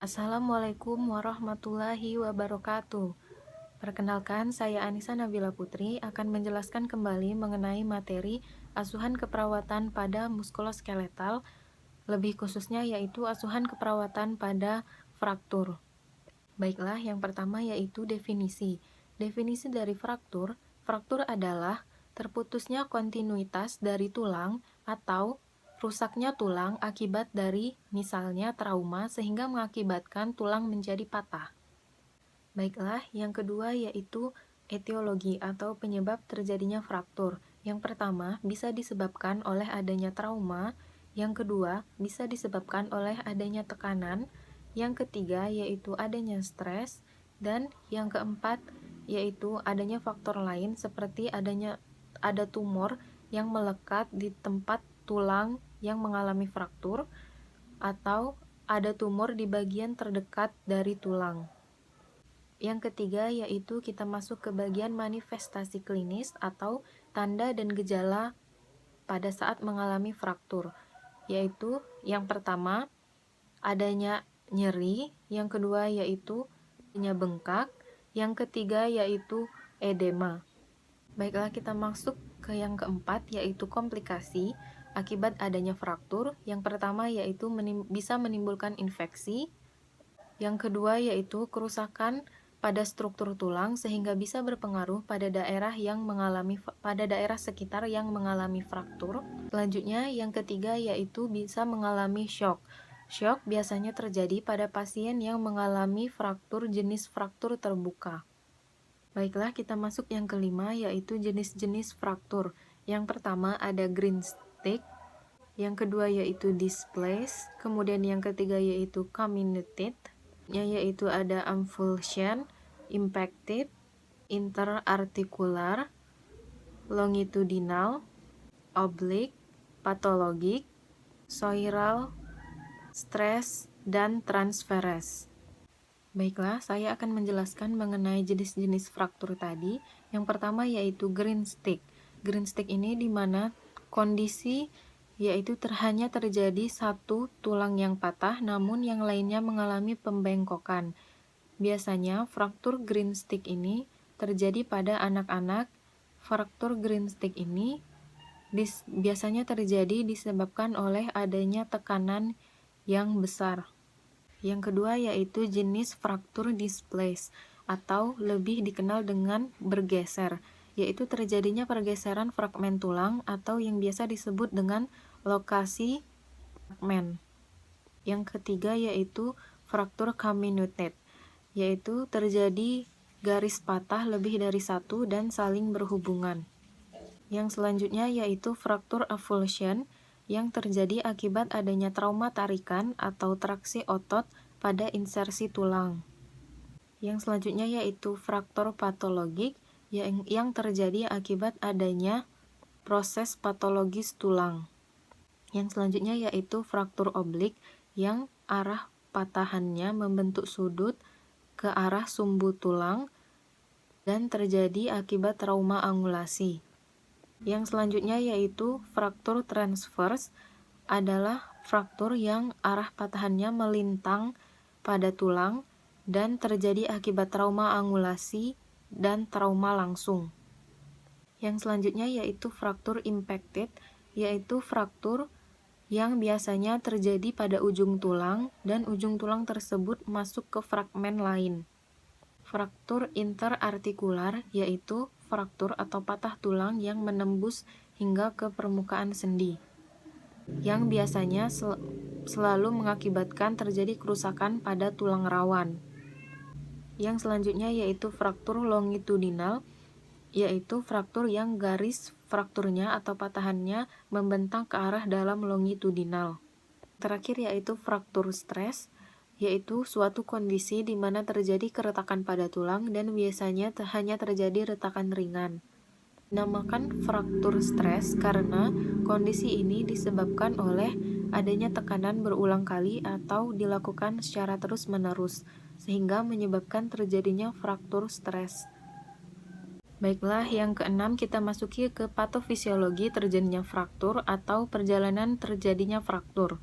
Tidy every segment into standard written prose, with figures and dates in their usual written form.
Assalamualaikum warahmatullahi wabarakatuh. Perkenalkan, saya Anissa Nabila Putri akan menjelaskan kembali mengenai materi asuhan keperawatan pada muskuloskeletal, lebih khususnya yaitu asuhan keperawatan pada fraktur. Baiklah, yang pertama yaitu definisi. Definisi dari fraktur, fraktur adalah terputusnya kontinuitas dari tulang atau rusaknya tulang akibat dari misalnya trauma sehingga mengakibatkan tulang menjadi patah. Baiklah, yang kedua yaitu etiologi atau penyebab terjadinya fraktur. Yang pertama bisa disebabkan oleh adanya trauma, yang kedua bisa disebabkan oleh adanya tekanan, yang ketiga yaitu adanya stres, dan yang keempat yaitu adanya faktor lain seperti ada tumor yang melekat di tempat tulang yang mengalami fraktur atau ada tumor di bagian terdekat dari tulang. Yang ketiga yaitu kita masuk ke bagian manifestasi klinis atau tanda dan gejala pada saat mengalami fraktur, yaitu yang pertama adanya nyeri, yang kedua yaitu adanya bengkak, yang ketiga yaitu edema. Baiklah, kita masuk ke yang keempat yaitu komplikasi akibat adanya fraktur. Yang pertama yaitu bisa menimbulkan infeksi, yang kedua yaitu kerusakan pada struktur tulang sehingga bisa berpengaruh pada daerah sekitar yang mengalami fraktur. Selanjutnya yang ketiga yaitu bisa mengalami shock. Shock biasanya terjadi pada pasien yang mengalami fraktur jenis fraktur terbuka. Baiklah, kita masuk yang kelima yaitu jenis-jenis fraktur. Yang pertama ada green stick, yang kedua yaitu displace, kemudian yang ketiga yaitu comminuted, yaitu ada avulsion, impacted, interarticular, longitudinal, oblique, patologik, soiral, stress, dan transverse. Baiklah, saya akan menjelaskan mengenai jenis-jenis fraktur tadi. Yang pertama yaitu green stick. Green stick ini dimana kondisi yaitu hanya terjadi satu tulang yang patah, namun yang lainnya mengalami pembengkokan. Biasanya fraktur green stick ini terjadi pada anak-anak. Fraktur green stick ini biasanya terjadi disebabkan oleh adanya tekanan yang besar. Yang kedua yaitu jenis fraktur displace atau lebih dikenal dengan bergeser, yaitu terjadinya pergeseran fragmen tulang atau yang biasa disebut dengan lokasi fragmen. Yang ketiga yaitu fraktur comminuted, yaitu terjadi garis patah lebih dari satu dan saling berhubungan. Yang selanjutnya yaitu fraktur avulsion, yang terjadi akibat adanya trauma tarikan atau traksi otot pada insersi tulang. Yang selanjutnya yaitu fraktur patologik, yang terjadi akibat adanya proses patologis tulang. Yang selanjutnya yaitu fraktur oblik, yang arah patahannya membentuk sudut ke arah sumbu tulang dan terjadi akibat trauma angulasi. Yang selanjutnya yaitu fraktur transverse, adalah fraktur yang arah patahannya melintang pada tulang dan terjadi akibat trauma angulasi dan trauma langsung. Yang selanjutnya yaitu fraktur impacted, yaitu fraktur yang biasanya terjadi pada ujung tulang dan ujung tulang tersebut masuk ke fragmen lain. Fraktur interartikular yaitu fraktur atau patah tulang yang menembus hingga ke permukaan sendi, yang biasanya selalu mengakibatkan terjadi kerusakan pada tulang rawan. Yang selanjutnya yaitu fraktur longitudinal, yaitu fraktur yang garis frakturnya atau patahannya membentang ke arah dalam longitudinal. Terakhir yaitu fraktur stres, yaitu suatu kondisi di mana terjadi keretakan pada tulang dan biasanya hanya terjadi retakan ringan. Dinamakan fraktur stres karena kondisi ini disebabkan oleh adanya tekanan berulang kali atau dilakukan secara terus-menerus, sehingga menyebabkan terjadinya fraktur stres. Baiklah, yang keenam kita masuki ke patofisiologi terjadinya fraktur atau perjalanan terjadinya fraktur.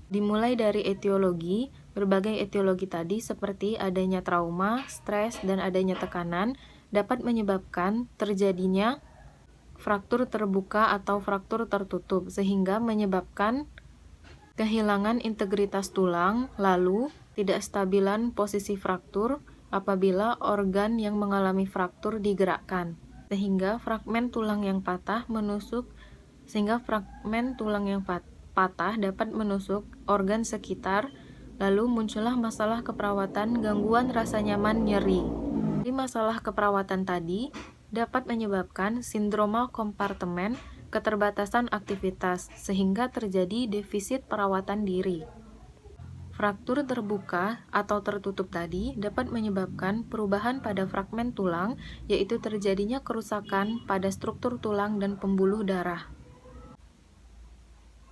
Dimulai dari etiologi, Berbagai etiologi tadi seperti adanya trauma, stres, dan adanya tekanan dapat menyebabkan terjadinya fraktur terbuka atau fraktur tertutup, sehingga menyebabkan kehilangan integritas tulang, lalu tidak stabilan posisi fraktur apabila organ yang mengalami fraktur digerakkan, sehingga fragmen tulang yang patah dapat menusuk organ sekitar, lalu muncullah masalah keperawatan gangguan rasa nyaman nyeri. Di masalah keperawatan tadi dapat menyebabkan sindroma kompartemen, keterbatasan aktivitas, sehingga terjadi defisit perawatan diri. Fraktur terbuka atau tertutup tadi dapat menyebabkan perubahan pada fragmen tulang, yaitu terjadinya kerusakan pada struktur tulang dan pembuluh darah,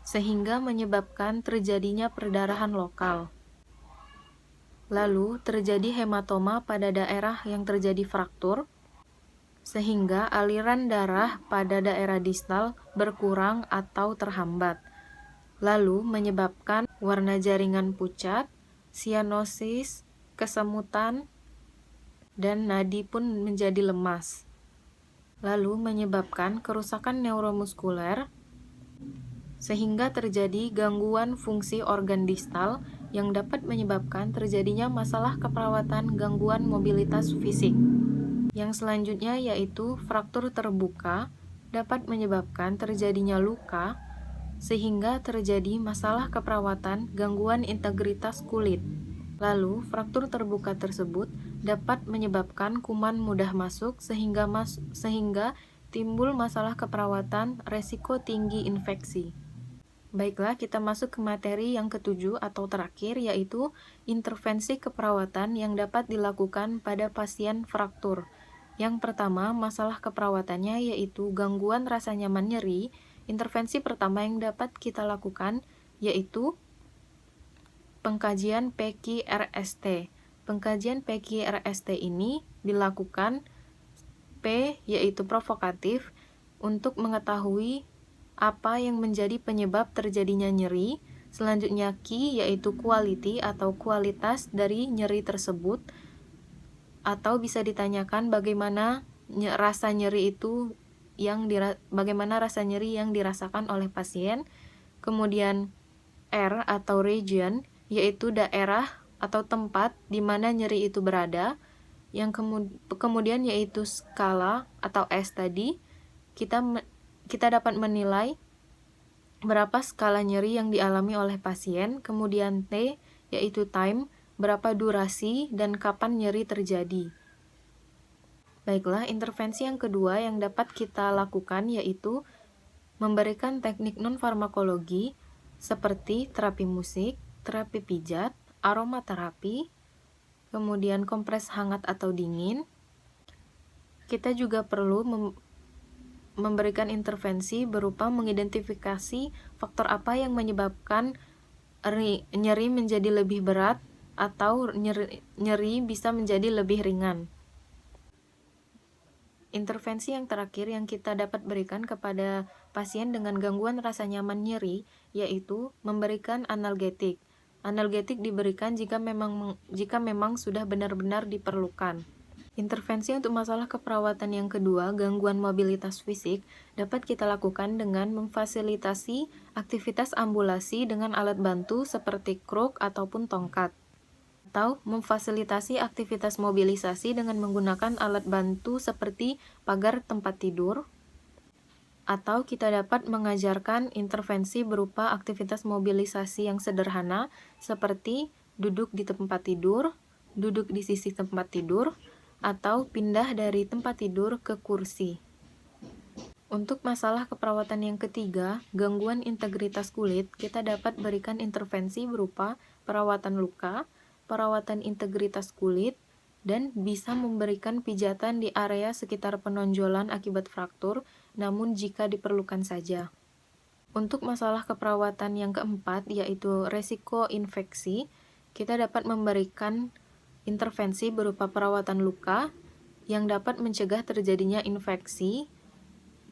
sehingga menyebabkan terjadinya perdarahan lokal. Lalu terjadi hematoma pada daerah yang terjadi fraktur, sehingga aliran darah pada daerah distal berkurang atau terhambat, lalu menyebabkan warna jaringan pucat, sianosis, kesemutan, dan nadi pun menjadi lemas, lalu menyebabkan kerusakan neuromuskuler, sehingga terjadi gangguan fungsi organ distal yang dapat menyebabkan terjadinya masalah keperawatan gangguan mobilitas fisik. Yang selanjutnya yaitu fraktur terbuka dapat menyebabkan terjadinya luka, sehingga terjadi masalah keperawatan gangguan integritas kulit. Lalu, fraktur terbuka tersebut dapat menyebabkan kuman mudah masuk sehingga timbul masalah keperawatan resiko tinggi infeksi. Baiklah, kita masuk ke materi yang ketujuh atau terakhir, yaitu intervensi keperawatan yang dapat dilakukan pada pasien fraktur. Yang pertama, masalah keperawatannya yaitu gangguan rasa nyaman nyeri. Intervensi pertama yang dapat kita lakukan yaitu pengkajian PQRST. Pengkajian PQRST ini dilakukan P yaitu provokatif untuk mengetahui apa yang menjadi penyebab terjadinya nyeri. Selanjutnya Q yaitu quality atau kualitas dari nyeri tersebut, atau bisa ditanyakan bagaimana rasa nyeri yang dirasakan oleh pasien. Kemudian R atau region yaitu daerah atau tempat di mana nyeri itu berada. Yang kemudian yaitu skala atau S tadi, kita dapat menilai berapa skala nyeri yang dialami oleh pasien. Kemudian T yaitu time, berapa durasi dan kapan nyeri terjadi. Baiklah, intervensi yang kedua yang dapat kita lakukan yaitu memberikan teknik non-farmakologi seperti terapi musik, terapi pijat, aromaterapi, kemudian kompres hangat atau dingin. Kita juga perlu memberikan intervensi berupa mengidentifikasi faktor apa yang menyebabkan nyeri menjadi lebih berat atau nyeri bisa menjadi lebih ringan. Intervensi yang terakhir yang kita dapat berikan kepada pasien dengan gangguan rasa nyaman nyeri yaitu memberikan analgetik. Analgetik diberikan jika memang sudah benar-benar diperlukan. Intervensi untuk masalah keperawatan yang kedua, gangguan mobilitas fisik, dapat kita lakukan dengan memfasilitasi aktivitas ambulasi dengan alat bantu seperti kruk ataupun tongkat, atau memfasilitasi aktivitas mobilisasi dengan menggunakan alat bantu seperti pagar tempat tidur, atau kita dapat mengajarkan intervensi berupa aktivitas mobilisasi yang sederhana seperti duduk di tempat tidur, duduk di sisi tempat tidur, atau pindah dari tempat tidur ke kursi. Untuk masalah keperawatan yang ketiga, gangguan integritas kulit, kita dapat berikan intervensi berupa perawatan luka, perawatan integritas kulit, dan bisa memberikan pijatan di area sekitar penonjolan akibat fraktur, namun jika diperlukan saja. Untuk masalah keperawatan yang keempat, yaitu resiko infeksi, kita dapat memberikan intervensi berupa perawatan luka yang dapat mencegah terjadinya infeksi.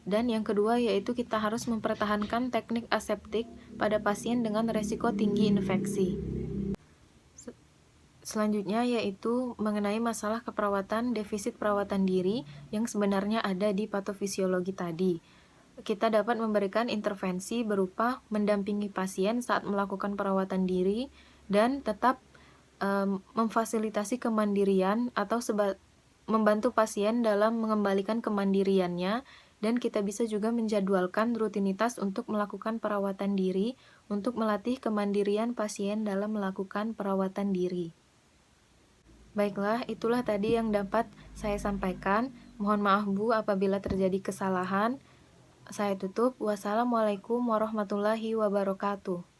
Dan yang kedua yaitu kita harus mempertahankan teknik aseptik pada pasien dengan resiko tinggi infeksi. Selanjutnya yaitu mengenai masalah keperawatan defisit perawatan diri yang sebenarnya ada di patofisiologi tadi. Kita dapat memberikan intervensi berupa mendampingi pasien saat melakukan perawatan diri dan tetap memfasilitasi kemandirian atau membantu pasien dalam mengembalikan kemandiriannya, dan kita bisa juga menjadwalkan rutinitas untuk melakukan perawatan diri untuk melatih kemandirian pasien dalam melakukan perawatan diri. Baiklah, itulah tadi yang dapat saya sampaikan. Mohon maaf Bu apabila terjadi kesalahan. Saya tutup. Wassalamualaikum warahmatullahi wabarakatuh.